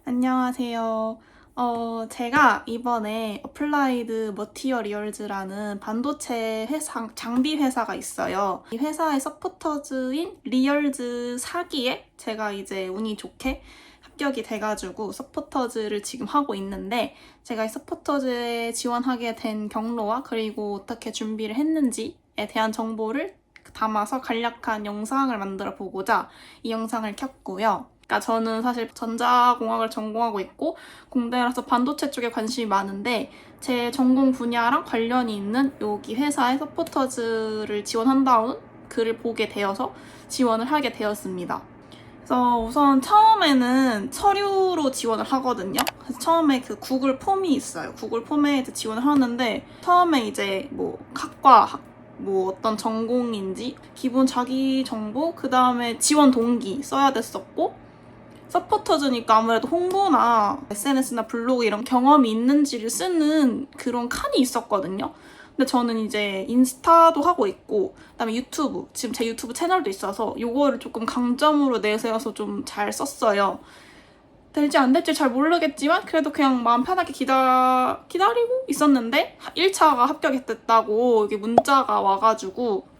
안녕하세요. 제가 이번에 어플라이드 머티어리얼즈라는 반도체 회사, 장비 회사가 있어요. 이 회사의 서포터즈인 리얼즈 4기에 제가 이제 운이 좋게 합격이 돼가지고 서포터즈를 지금 하고 있는데, 제가 이 서포터즈에 지원하게 된 경로와 그리고 어떻게 준비를 했는지에 대한 정보를 담아서 간략한 영상을 만들어 보고자 이 영상을 켰고요. 그러니까 저는 사실 전자공학을 전공하고 있고 공대라서 반도체 쪽에 관심이 많은데, 제 전공 분야랑 관련이 있는 여기 회사의 서포터즈를 지원한다는 글을 보게 되어서 지원을 하게 되었습니다. 그래서 우선 처음에는 서류로 지원을 하거든요. 그래서 처음에 그 구글 폼이 있어요. 구글 폼에 지원을 하는데, 처음에 이제 뭐 학과, 뭐 어떤 전공인지 기본 자기 정보, 그 다음에 지원 동기 써야 됐었고, 서포터즈니까 아무래도 홍보나 SNS나 블로그 이런 경험이 있는지를 쓰는 그런 칸이 있었거든요. 근데 저는 이제 인스타도 하고 있고, 그다음에 유튜브, 지금 제 유튜브 채널도 있어서 요거를 조금 강점으로 내세워서 좀 잘 썼어요. 될지 안 될지 잘 모르겠지만 그래도 그냥 마음 편하게 기다리고 있었는데, 1차가 합격했다고 이게 문자가 와가지고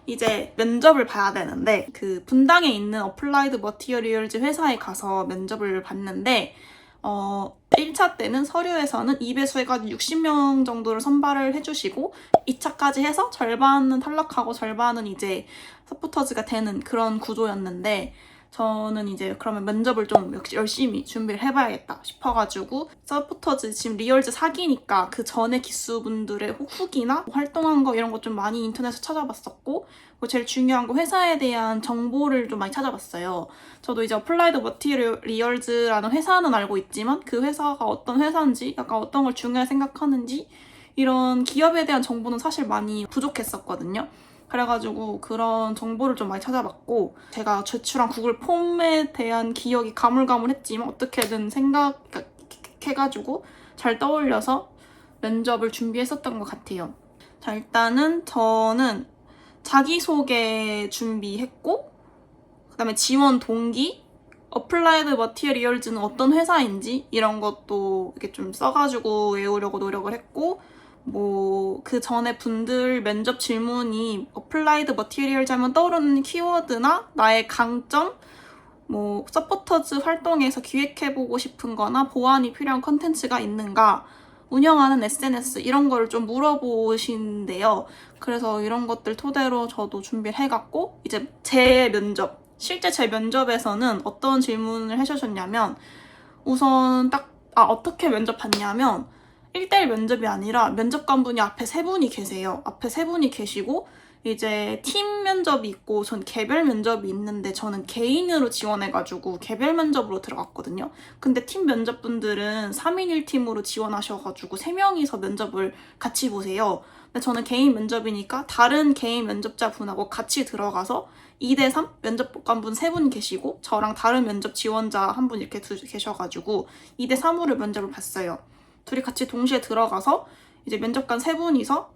이제 면접을 봐야 되는데, 그 분당에 있는 어플라이드 머티리얼즈 회사에 가서 면접을 봤는데, 1차 때는 서류에서는 2배수 해가지고 60명 정도를 선발을 해주시고, 2차까지 해서 절반은 탈락하고 절반은 이제 서포터즈가 되는 그런 구조였는데, 저는 이제 그러면 면접을 좀 열심히 준비를 해봐야겠다 싶어가지고, 서포터즈 지금 리얼즈 4기니까 그 전에 기수분들의 후기나 활동한 거 이런 거 좀 많이 인터넷에서 찾아봤었고, 제일 중요한 거 회사에 대한 정보를 좀 많이 찾아봤어요. 저도 이제 어플라이드 머티리얼즈라는 회사는 알고 있지만 그 회사가 어떤 회사인지, 약간 어떤 걸 중요하게 생각하는지 이런 기업에 대한 정보는 사실 많이 부족했었거든요. 그래가지고 그런 정보를 좀 많이 찾아봤고, 제가 제출한 구글 폼에 대한 기억이 가물가물했지만 어떻게든 생각해가지고 잘 떠올려서 면접을 준비했었던 것 같아요. 자, 일단은 저는 자기소개 준비했고, 그다음에 지원 동기, 어플라이드 머티리얼즈는 어떤 회사인지 이런 것도 이렇게 좀 써가지고 외우려고 노력을 했고, 뭐 그 전에 분들 면접 질문이 어플라이드 머티리얼즈 하면 떠오르는 키워드나 나의 강점, 뭐 서포터즈 활동에서 기획해보고 싶은 거나 보완이 필요한 컨텐츠가 있는가, 운영하는 SNS 이런 거를 좀 물어보신대요. 그래서 이런 것들 토대로 저도 준비를 해갖고, 이제 제 면접, 실제 제 면접에서는 어떤 질문을 해주셨냐면, 우선 어떻게 면접 봤냐면, 1대1 면접이 아니라 면접관분이 앞에 세 분이 계세요. 앞에 세 분이 계시고, 이제 팀 면접이 있고 전 개별 면접이 있는데, 저는 개인으로 지원해가지고 개별 면접으로 들어갔거든요. 근데 팀 면접분들은 3인 1팀으로 지원하셔가지고 3명이서 면접을 같이 보세요. 근데 저는 개인 면접이니까 다른 개인 면접자분하고 같이 들어가서 2대3 면접관분 3분 계시고 저랑 다른 면접 지원자 한 분 이렇게 계셔가지고 2대3으로 면접을 봤어요. 둘이 같이 동시에 들어가서 이제 면접관 3분이서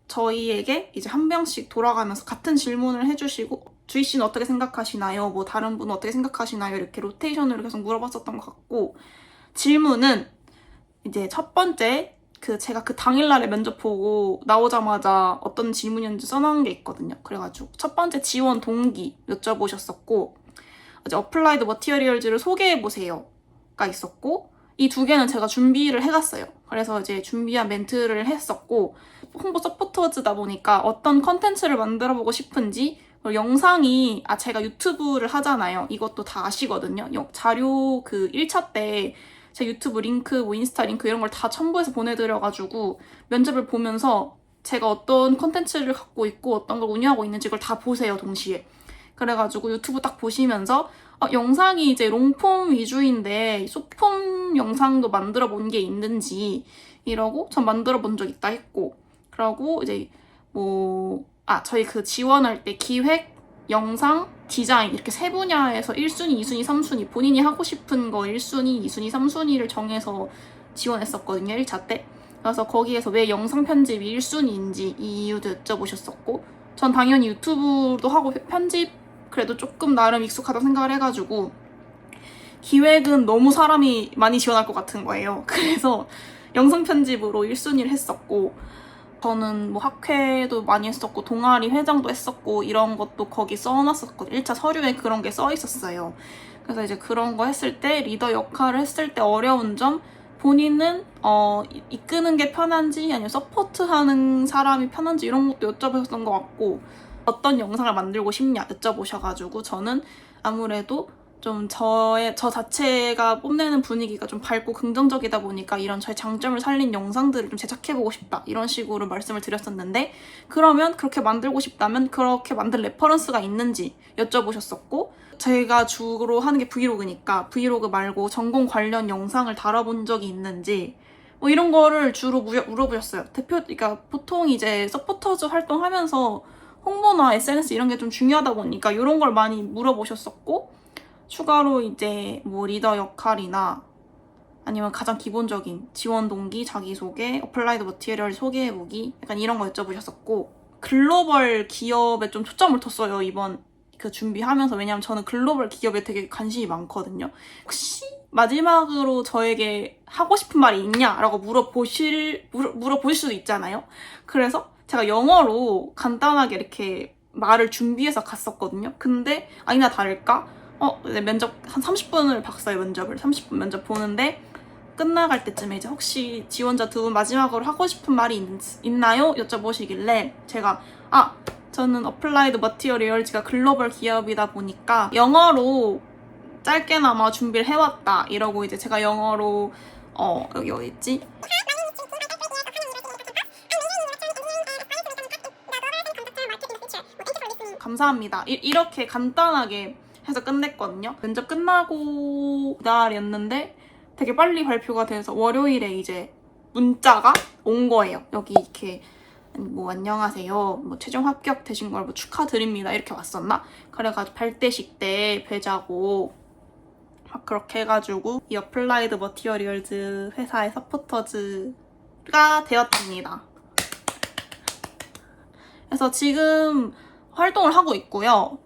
저희에게 이제 한 명씩 돌아가면서 같은 질문을 해주시고, 주희 씨는 어떻게 생각하시나요? 뭐 다른 분은 어떻게 생각하시나요? 이렇게 로테이션으로 계속 물어봤었던 것 같고, 질문은 이제 첫 번째, 제가 그 당일날에 면접 보고 나오자마자 어떤 질문이었는지 써놓은 게 있거든요. 그래가지고 첫 번째 지원 동기 여쭤보셨었고, 이제 어플라이드 머티리얼즈를 소개해보세요가 있었고, 이 두 개는 제가 준비를 해갔어요. 그래서 이제 준비한 멘트를 했었고, 홍보 서포터즈다 보니까 어떤 컨텐츠를 만들어보고 싶은지, 영상이, 제가 유튜브를 하잖아요. 이것도 다 아시거든요. 자료 1차 때 제 유튜브 링크, 뭐 인스타 링크 이런 걸 다 첨부해서 보내드려가지고 면접을 보면서 제가 어떤 컨텐츠를 갖고 있고 어떤 걸 운영하고 있는지 이걸 다 보세요, 동시에. 그래가지고 유튜브 딱 보시면서 영상이 이제 롱폼 위주인데 숏폼 영상도 만들어 본 게 있는지 이러고, 전 만들어 본 적 있다 했고, 그러고 이제 저희 지원할 때 기획, 영상, 디자인 이렇게 세 분야에서 1순위, 2순위, 3순위 본인이 하고 싶은 거 1순위, 2순위, 3순위를 정해서 지원했었거든요, 1차 때. 그래서 거기에서 왜 영상 편집이 1순위인지 이 이유도 여쭤보셨었고, 전 당연히 유튜브도 하고 편집 그래도 조금 나름 익숙하다 생각을 해가지고 기획은 너무 사람이 많이 지원할 것 같은 거예요. 그래서 영상 편집으로 1순위를 했었고, 저는 뭐 학회도 많이 했었고 동아리 회장도 했었고 이런 것도 거기 써놨었거든요. 1차 서류에 그런 게 써 있었어요. 그래서 이제 그런 거 했을 때, 리더 역할을 했을 때 어려운 점, 본인은 이끄는 게 편한지 아니면 서포트하는 사람이 편한지 이런 것도 여쭤보셨던 것 같고, 어떤 영상을 만들고 싶냐 여쭤보셔가지고 저는 아무래도 좀 저 자체가 뽐내는 분위기가 좀 밝고 긍정적이다 보니까 이런 저의 장점을 살린 영상들을 좀 제작해보고 싶다 이런 식으로 말씀을 드렸었는데, 그러면 그렇게 만들고 싶다면 그렇게 만들 레퍼런스가 있는지 여쭤보셨었고, 제가 주로 하는 게 브이로그니까 브이로그 말고 전공 관련 영상을 다뤄본 적이 있는지 뭐 이런 거를 주로 물어보셨어요. 그러니까 보통 이제 서포터즈 활동하면서 홍보나 SNS 이런 게 좀 중요하다 보니까 이런 걸 많이 물어보셨었고, 추가로 이제 뭐 리더 역할이나 아니면 가장 기본적인 지원 동기, 자기소개, 어플라이드 머티리얼 소개해보기 약간 이런 거 여쭤보셨었고, 글로벌 기업에 좀 초점을 뒀어요, 이번 그 준비하면서. 왜냐면 저는 글로벌 기업에 되게 관심이 많거든요. 혹시 마지막으로 저에게 하고 싶은 말이 있냐라고 물어보실 수도 있잖아요. 그래서 제가 영어로 간단하게 이렇게 말을 준비해서 갔었거든요. 근데 아니나 다를까 네, 면접 한 30분을 봤어요. 면접을 30분 면접 보는데 끝나갈 때쯤에 이제 혹시 지원자 두 분 마지막으로 하고 싶은 말이 있나요? 여쭤보시길래 제가 저는 어플라이드 머티리얼즈가 글로벌 기업이다 보니까 영어로 짧게나마 준비를 해왔다 이러고, 이제 제가 영어로 여기 어디 있지? 감사합니다. 이렇게 간단하게 해서 끝냈거든요. 면접 끝나고 날이었는데 되게 빨리 발표가 돼서 월요일에 이제 문자가 온 거예요. 여기 이렇게 뭐 안녕하세요, 뭐 최종 합격 되신 걸 뭐 축하드립니다 이렇게 왔었나? 그래가지고 발대식 때 뵈자고 막 그렇게 해가지고 이 어플라이드 머티리얼즈 회사의 서포터즈가 되었답니다. 그래서 지금 활동을 하고 있고요.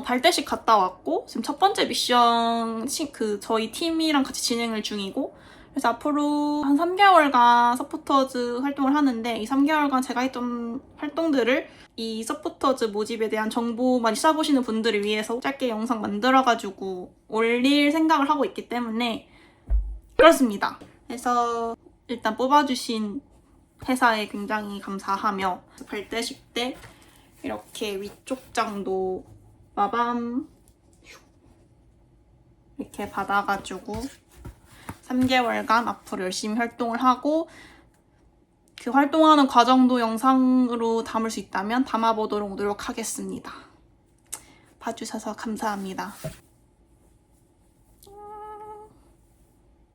발대식 갔다 왔고 지금 첫 번째 미션 저희 팀이랑 같이 진행을 중이고, 그래서 앞으로 한 3개월간 서포터즈 활동을 하는데, 이 3개월간 제가 했던 활동들을 이 서포터즈 모집에 대한 정보 많이 찾아보시는 분들을 위해서 짧게 영상 만들어가지고 올릴 생각을 하고 있기 때문에 그렇습니다. 그래서 일단 뽑아주신 회사에 굉장히 감사하며, 발대식 때 이렇게 위쪽 장도 마밤 이렇게 받아가지고 3개월간 앞으로 열심히 활동을 하고, 그 활동하는 과정도 영상으로 담을 수 있다면 담아보도록 노력하겠습니다. 봐주셔서 감사합니다.